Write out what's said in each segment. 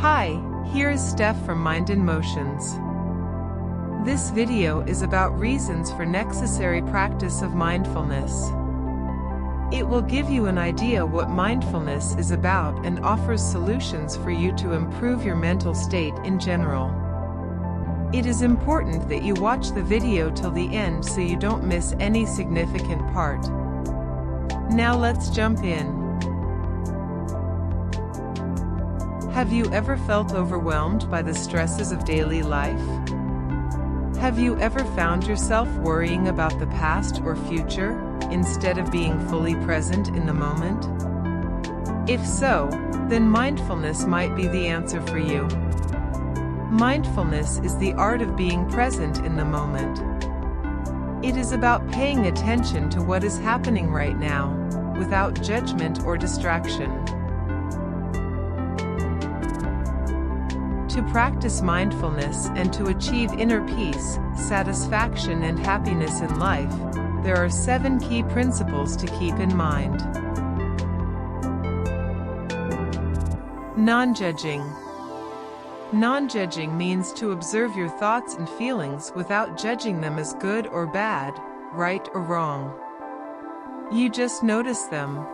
Hi, here is Steph from Mind in Motions. This video is about reasons for necessary practice of mindfulness. It will give you an idea what mindfulness is about and offers solutions for you to improve your mental state in general. It is important that you watch the video till the end so you don't miss any significant part. Now let's jump in. Have you ever felt overwhelmed by the stresses of daily life? Have you ever found yourself worrying about the past or future, instead of being fully present in the moment? If so, then mindfulness might be the answer for you. Mindfulness is the art of being present in the moment. It is about paying attention to what is happening right now, without judgment or distraction. To practice mindfulness and to achieve inner peace, satisfaction and happiness in life, there are 7 key principles to keep in mind. Non-judging. Non-judging means to observe your thoughts and feelings without judging them as good or bad, right or wrong. You just notice them.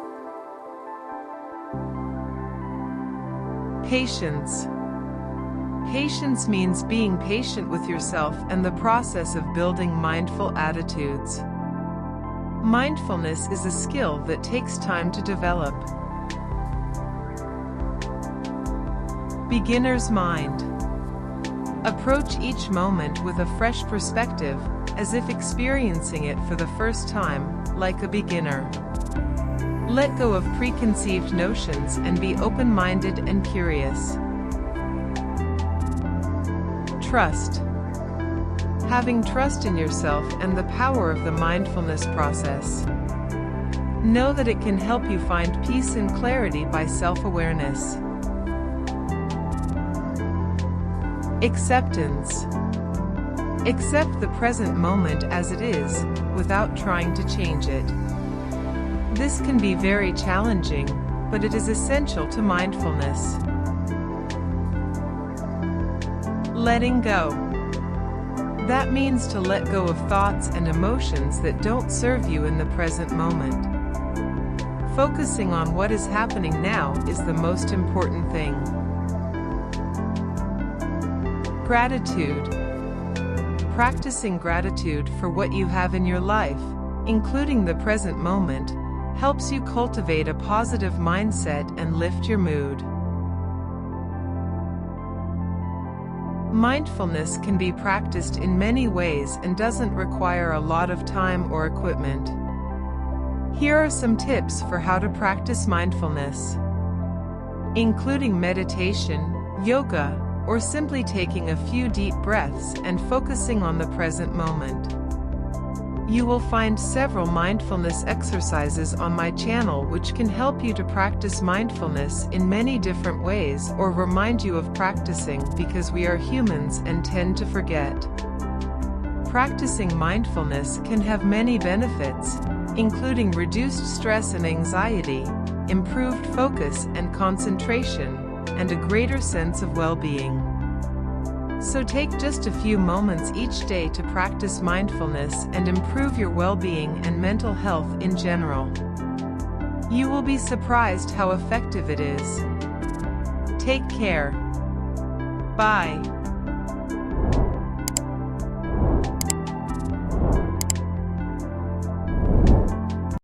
Patience. Patience means being patient with yourself and the process of building mindful attitudes. Mindfulness is a skill that takes time to develop. Beginner's mind. Approach each moment with a fresh perspective, as if experiencing it for the first time, like a beginner. Let go of preconceived notions and be open-minded and curious. Trust. Having trust in yourself and the power of the mindfulness process. Know that it can help you find peace and clarity by self-awareness. Acceptance. Accept the present moment as it is, without trying to change it. This can be very challenging, but it is essential to mindfulness. Letting go. That means to let go of thoughts and emotions that don't serve you in the present moment. Focusing on what is happening now is the most important thing. Gratitude. Practicing gratitude for what you have in your life, including the present moment, helps you cultivate a positive mindset and lift your mood. Mindfulness can be practiced in many ways and doesn't require a lot of time or equipment. Here are some tips for how to practice mindfulness, including meditation, yoga, or simply taking a few deep breaths and focusing on the present moment. You will find several mindfulness exercises on my channel which can help you to practice mindfulness in many different ways or remind you of practicing, because we are humans and tend to forget. Practicing mindfulness can have many benefits, including reduced stress and anxiety, improved focus and concentration, and a greater sense of well-being. So take just a few moments each day to practice mindfulness and improve your well-being and mental health in general. You will be surprised how effective it is. Take care. Bye.